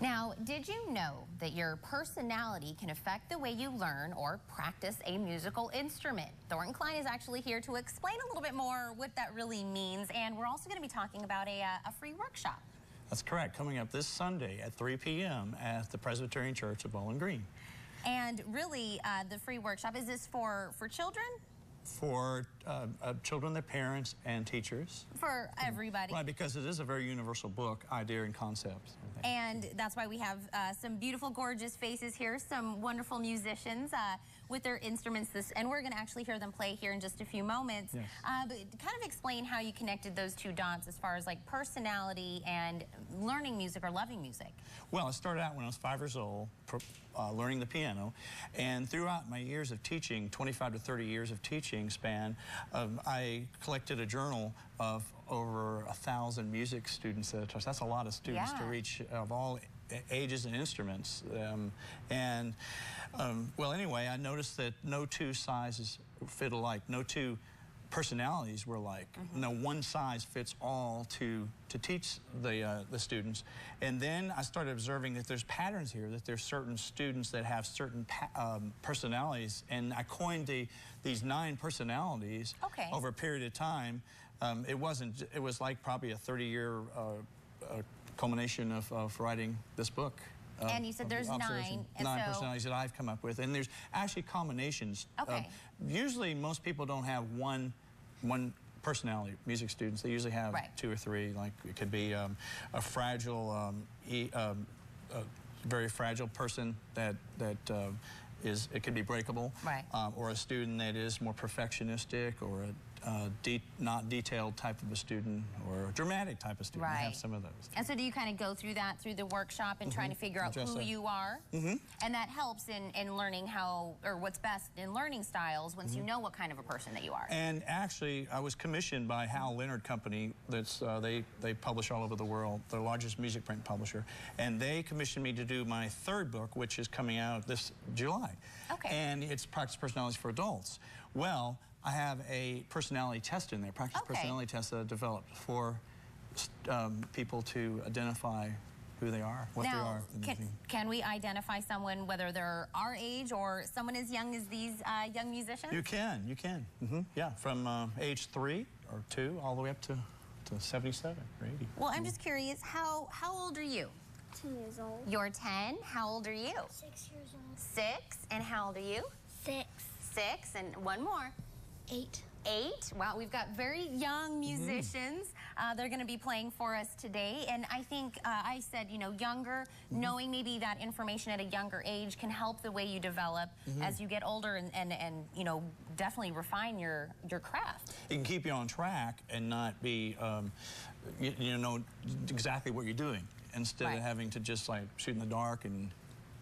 Now, did you know that your personality can affect the way you learn or practice a musical instrument? Thornton Klein is actually here to explain a little bit more what that really means, and we're also going to be talking about a free workshop. That's correct. Coming up this Sunday at 3 p.m. at the Presbyterian Church of Bowling Green. And really, the free workshop, is this for children? For children, their parents, and teachers. For everybody. Right, because it is a very universal book, idea and concepts. And that's why we have some beautiful, gorgeous faces here, some wonderful musicians with their instruments. And we're going to actually hear them play here in just a few moments. Yes. But kind of explain how you connected those two dots as far as like personality and learning music or loving music. Well, I started out when I was 5 years old, learning the piano, and throughout my years of teaching, 25 to 30 years of teaching span, I collected a journal of over 1,000 music students. That's a lot of students to reach, of all ages and instruments. Well, anyway, I noticed that no two sizes fit alike, no two personalities were alike. No one size fits all to teach the students. And then I started observing that there's patterns here, that there's certain students that have certain personalities, and I coined these 9 personalities over a period of time. It was like probably a 30-year culmination of writing this book. And you said there's 9. And 9 personalities that I've come up with, and there's actually combinations. Usually most people don't have one personality, music students. They usually have 2 or 3. Like it could be a fragile, very fragile person that it could be breakable, or a student that is more perfectionistic, or a not detailed type of a student, or a dramatic type of student. I have some of those. And so do you kind of go through that through the workshop and trying to figure out who you are? And that helps in learning how, or what's best in learning styles once you know what kind of a person that you are. And actually, I was commissioned by Hal Leonard Company. That's they publish all over the world, the largest music print publisher, and they commissioned me to do my 3rd book, which is coming out this July. And it's Practice Personalities for Adults. Well, I have a personality test in there, practice personality test that I developed for people to identify who they are, what they are. Can we identify someone, whether they're our age or someone as young as these young musicians? You can. Yeah, from age 3 or 2 all the way up to 77 or 80. Well, I'm just curious, how old are you? 10 years old. You're 10. How old are you? 6 years old. 6. And how old are you? 6. 6. And one more. 8. 8. Wow, we've got very young musicians. They're going to be playing for us today. And I think I said, you know, younger, knowing maybe that information at a younger age can help the way you develop as you get older and you know, definitely refine your craft. It can keep you on track and not be, you know exactly what you're doing, instead of having to just like shoot in the dark and,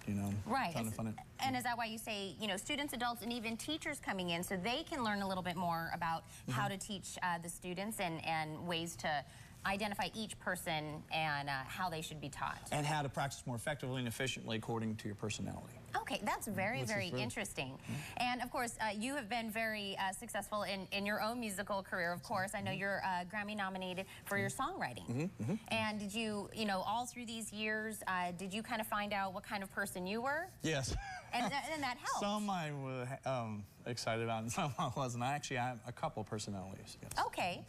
you know, trying to find it. And is that why you say, you know, students, adults, and even teachers coming in so they can learn a little bit more about how to teach the students and ways to identify each person and how they should be taught. And how to practice more effectively and efficiently according to your personality. Okay, that's very, very interesting. And of course, you have been very successful in your own musical career, of course. I know you're Grammy nominated for your songwriting. And did you know, all through these years, did you kind of find out what kind of person you were? Yes. And that helped. Some I was excited about and some I wasn't. I actually have a couple personalities. Yes. Okay.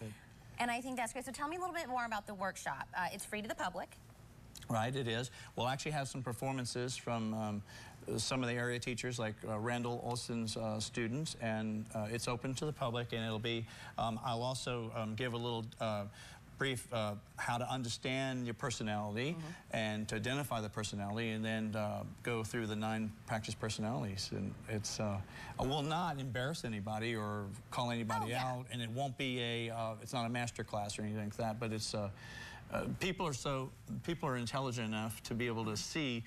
And I think that's great. So tell me a little bit more about the workshop. It's free to the public. Right, it is. We'll actually have some performances from some of the area teachers, like Randall Olson's students, and it's open to the public, and it'll be, I'll also give a little brief how to understand your personality and to identify the personality, and then go through the 9 practice personalities. And it's I will not embarrass anybody or call anybody out, and it won't be it's not a master class or anything like that, but it's people are intelligent enough to be able to see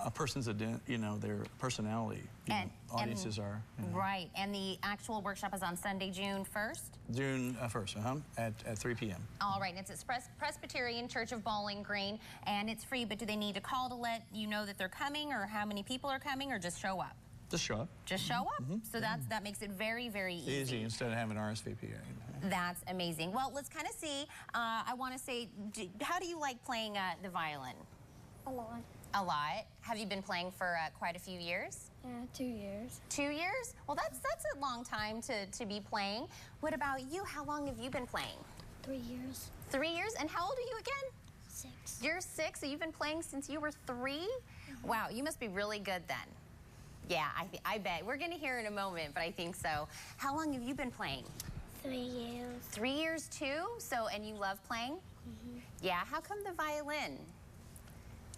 a person's, you know, their personality. Audiences are. Right, and the actual workshop is on Sunday, June 1st? June 1st, at 3 p.m. All right, and it's at Presbyterian Church of Bowling Green, and it's free, but do they need to call to let you know that they're coming, or how many people are coming, or just show up? Just show up. Just show up? So that makes it very, very easy. Easy, instead of having RSVP. That's amazing. Well, let's kind of see. I want to say, how do you like playing the violin? A lot. A lot. Have you been playing for quite a few years? 2 years. 2 years? Well, that's a long time to be playing. What about you? How long have you been playing? 3 years. 3 years? And how old are you again? 6. You're 6, so you've been playing since you were 3? Wow, you must be really good then. Yeah, I bet. We're going to hear in a moment, but I think so. How long have you been playing? 3 years. 3 years too? So, and you love playing? Yeah, how come the violin?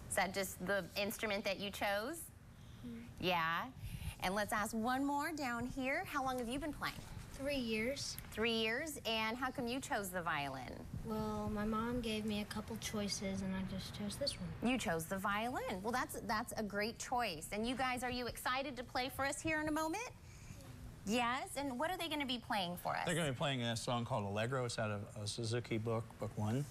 Is that just the instrument that you chose? Yeah. And let's ask one more down here. How long have you been playing? 3 years. 3 years. And how come you chose the violin? Well, my mom gave me a couple choices, and I just chose this one. You chose the violin. Well, that's a great choice. And you guys, are you excited to play for us here in a moment? Yes. And what are they going to be playing for us? They're going to be playing a song called Allegro. It's out of a Suzuki book, Book 1.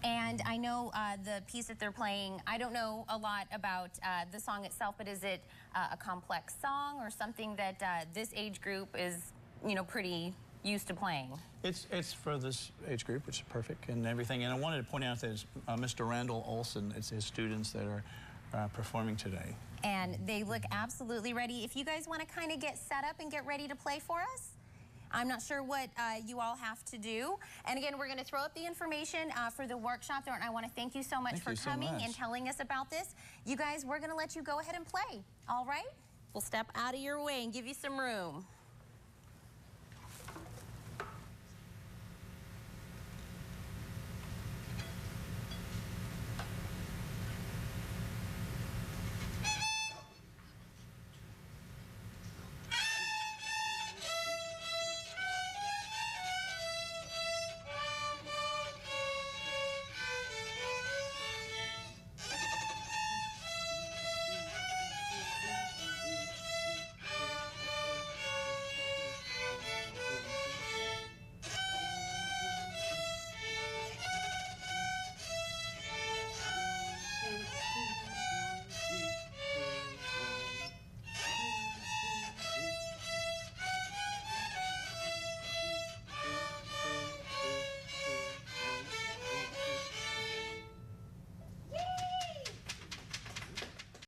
And I know the piece that they're playing, I don't know a lot about the song itself, but is it a complex song or something that this age group is, you know, pretty used to playing? It's for this age group, which is perfect and everything. And I wanted to point out that it's, Mr. Randall Olson, it's his students that are performing today. And they look absolutely ready. If you guys want to kind of get set up and get ready to play for us, I'm not sure what you all have to do. And again, we're going to throw up the information for the workshop there. And I want to thank you so much for coming and telling us about this. You guys, we're going to let you go ahead and play. All right? We'll step out of your way and give you some room.